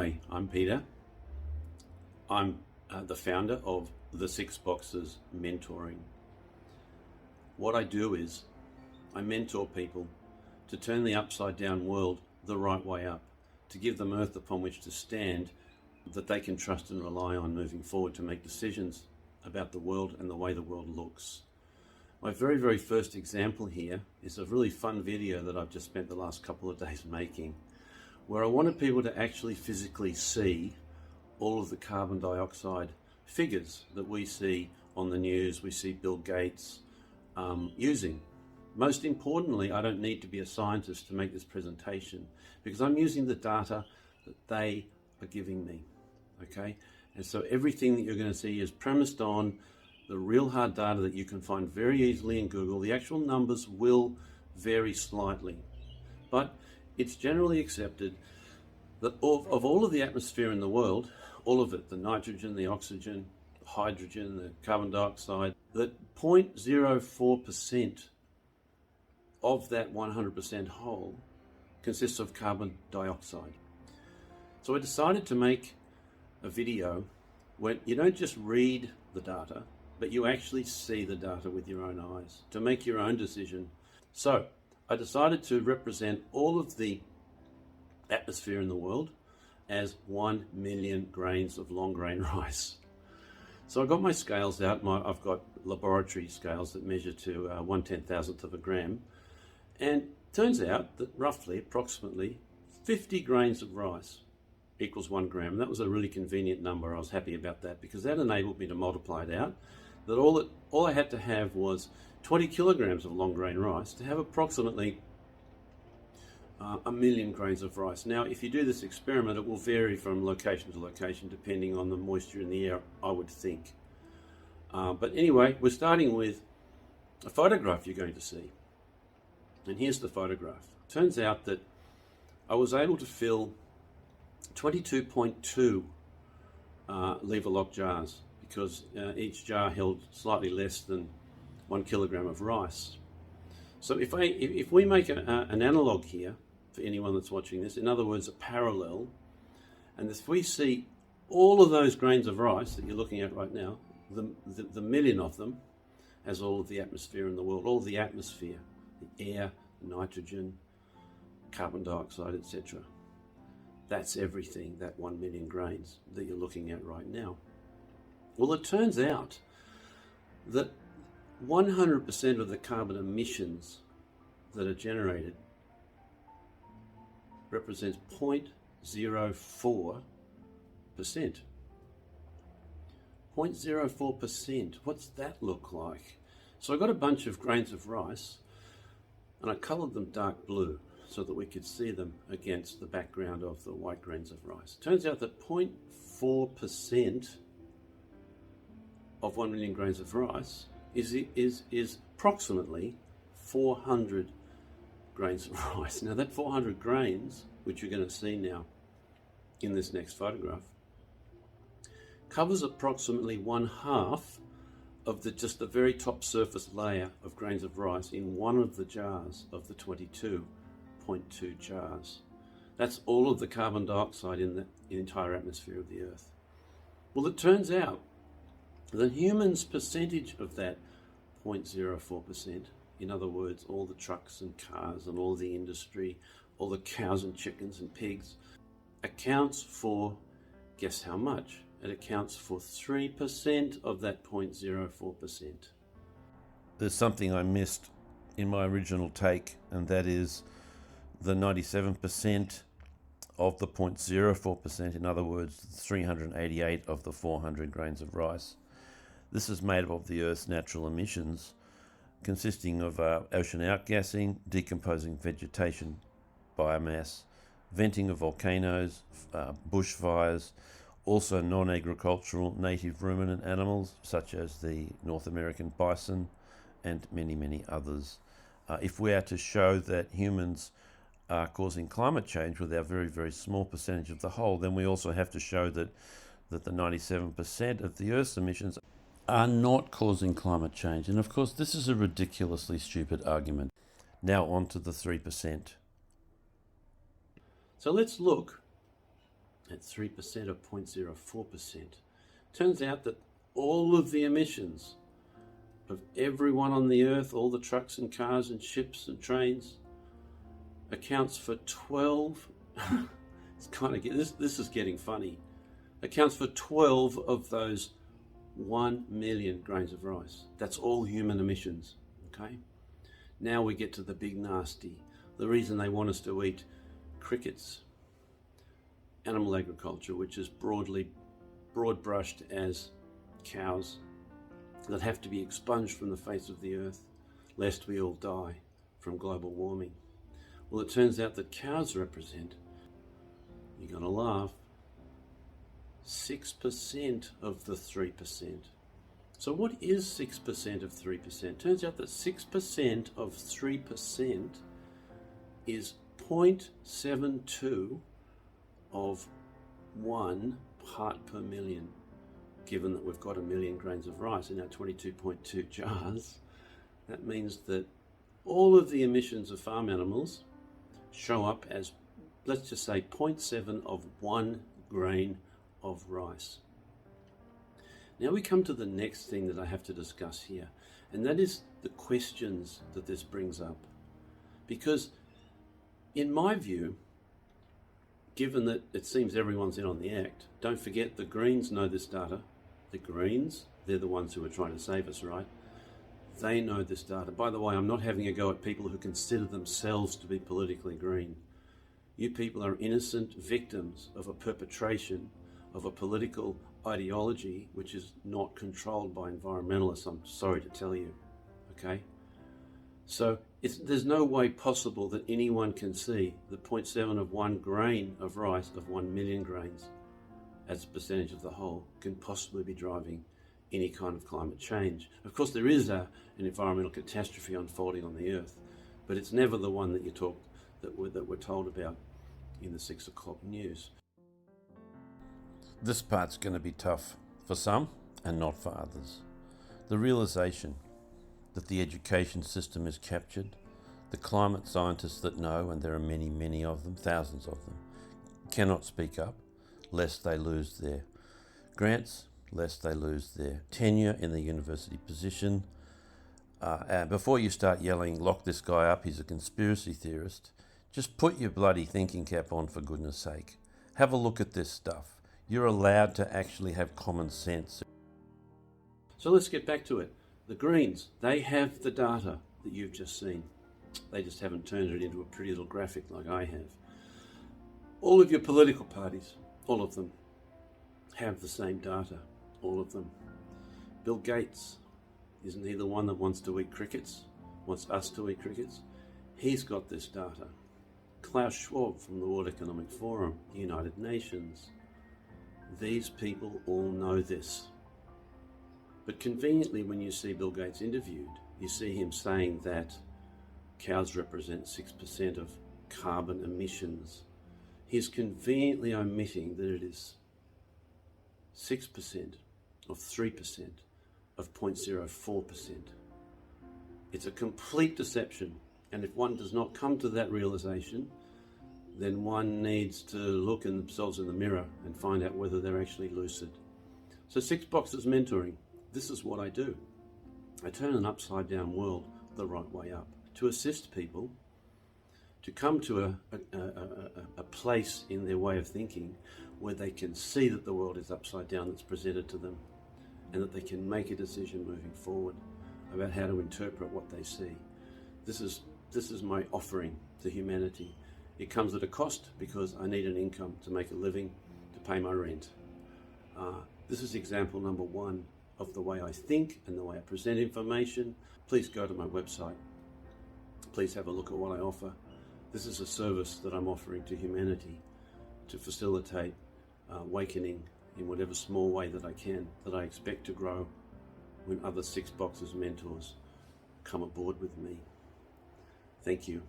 Hi, I'm Peter. I'm the founder of the Six Boxes Mentoring. What I do is I mentor people to turn the upside down world the right way up, to give them earth upon which to stand that they can trust and rely on moving forward to make decisions about the world and the way the world looks. My very first example here is a really fun video that I've just spent the last couple of days making, where I wanted people to actually physically see all of the carbon dioxide figures that we see on the news, we see Bill Gates using. Most importantly, I don't need to be a scientist to make this presentation because I'm using the data that they are giving me, okay? And so everything that you're going to see is premised on the real hard data that you can find very easily in Google. The actual numbers will vary slightly, but it's generally accepted that of all of the atmosphere in the world, all of it, the nitrogen, the oxygen, the hydrogen, the carbon dioxide, that 0.04% of that 100% whole consists of carbon dioxide. So I decided to make a video where you don't just read the data, but you actually see the data with your own eyes to make your own decision. So I decided to represent all of the atmosphere in the world as 1 million grains of long grain rice. So I got my scales out. I've got laboratory scales that measure to 1/10,000th of a gram. And turns out that roughly, approximately 50 grains of rice equals 1 gram. And that was a really convenient number. I was happy about that because that enabled me to multiply it out. That all I had to have was 20 kilograms of long grain rice to have approximately 1 million grains of rice. Now, if you do this experiment, it will vary from location to location depending on the moisture in the air, I would think. But anyway, we're starting with a photograph you're going to see. And here's the photograph. Turns out that I was able to fill 22.2 lever lock jars because each jar held slightly less than 1 kilogram of rice. So if we make an analog here for anyone that's watching this, in other words, a parallel, and if we see all of those grains of rice that you're looking at right now, the million of them, has all of the atmosphere in the world, all of the atmosphere, the air, the nitrogen, carbon dioxide, etc. That's everything, that 1 million grains that you're looking at right now. Well, it turns out that 100% of the carbon emissions that are generated represents 0.04%. 0.04%, what's that look like? So I got a bunch of grains of rice and I coloured them dark blue so that we could see them against the background of the white grains of rice. Turns out that 0.4% of 1 million grains of rice is approximately 400 grains of rice. Now that 400 grains, which you're going to see now in this next photograph, covers approximately 1/2 of just the very top surface layer of grains of rice in one of the jars of the 22.2 jars. That's all of the carbon dioxide in the entire atmosphere of the Earth. Well, it turns out the humans' percentage of that 0.04%, in other words, all the trucks and cars and all the industry, all the cows and chickens and pigs, accounts for, guess how much? It accounts for 3% of that 0.04%. There's something I missed in my original take, and that is the 97% of the 0.04%, in other words, 388 of the 400 grains of rice. This is made up of the Earth's natural emissions, consisting of ocean outgassing, decomposing vegetation, biomass, venting of volcanoes, bushfires, also non-agricultural native ruminant animals such as the North American bison and many others. If we are to show that humans are causing climate change with our very small percentage of the whole, then we also have to show that the 97% of the Earth's emissions are not causing climate change. And of course, this is a ridiculously stupid argument. Now on to the 3%. So let's look at 3% or 0.04%. Turns out that all of the emissions of everyone on the earth, all the trucks and cars and ships and trains, accounts for 12 it's kind of this is getting funny, accounts for 12 of those 1 million grains of rice. That's all human emissions. Okay, now we get to the big nasty, the reason they want us to eat crickets. Animal agriculture, which is broad brushed as cows that have to be expunged from the face of the earth lest we all die from global warming. Well, it turns out that cows represent, you're going to laugh, 6% of the 3%. So what is 6% of 3%? Turns out that 6% of 3% is 0.72 of 1 part per million. Given that we've got 1 million grains of rice in our 22.2 jars, that means that all of the emissions of farm animals show up as, let's just say, 0.7 of 1 grain of rice. Now we come to the next thing that I have to discuss here, and that is the questions that this brings up. Because in my view, given that it seems everyone's in on the act, don't forget the Greens know this data. The Greens, they're the ones who are trying to save us, right? They know this data. By the way, I'm not having a go at people who consider themselves to be politically green. You people are innocent victims of a perpetration of a political ideology which is not controlled by environmentalists, I'm sorry to tell you, okay? So there's no way possible that anyone can see the 0.7 of 1 grain of rice of 1 million grains as a percentage of the whole can possibly be driving any kind of climate change. Of course, there is an environmental catastrophe unfolding on the earth, but it's never the one that we're told about in the 6 o'clock news. This part's going to be tough for some and not for others. The realization that the education system is captured, the climate scientists that know, and there are many, many of them, thousands of them, cannot speak up lest they lose their grants, lest they lose their tenure in the university position. And before you start yelling, lock this guy up, he's a conspiracy theorist, just put your bloody thinking cap on, for goodness sake. Have a look at this stuff. You're allowed to actually have common sense. So let's get back to it. The Greens, they have the data that you've just seen. They just haven't turned it into a pretty little graphic like I have. All of your political parties, all of them, have the same data. All of them. Bill Gates, isn't he the one that wants to eat crickets? Wants us to eat crickets? He's got this data. Klaus Schwab from the World Economic Forum, the United Nations. These people all know this. But conveniently, when you see Bill Gates interviewed, you see him saying that cows represent 6% of carbon emissions. He's conveniently omitting that it is 6% of 3% of 0.04%. It's a complete deception, and if one does not come to that realization, then one needs to look at themselves in the mirror and find out whether they're actually lucid. So 6 Boxes Mentoring, this is what I do. I turn an upside down world the right way up to assist people to come to a place in their way of thinking where they can see that the world is upside down that's presented to them, and that they can make a decision moving forward about how to interpret what they see. This is my offering to humanity. It comes at a cost because I need an income to make a living, to pay my rent. This is example number 1 of the way I think and the way I present information. Please go to my website. Please have a look at what I offer. This is a service that I'm offering to humanity to facilitate awakening in whatever small way that I can, that I expect to grow when other 6 Boxes mentors come aboard with me. Thank you.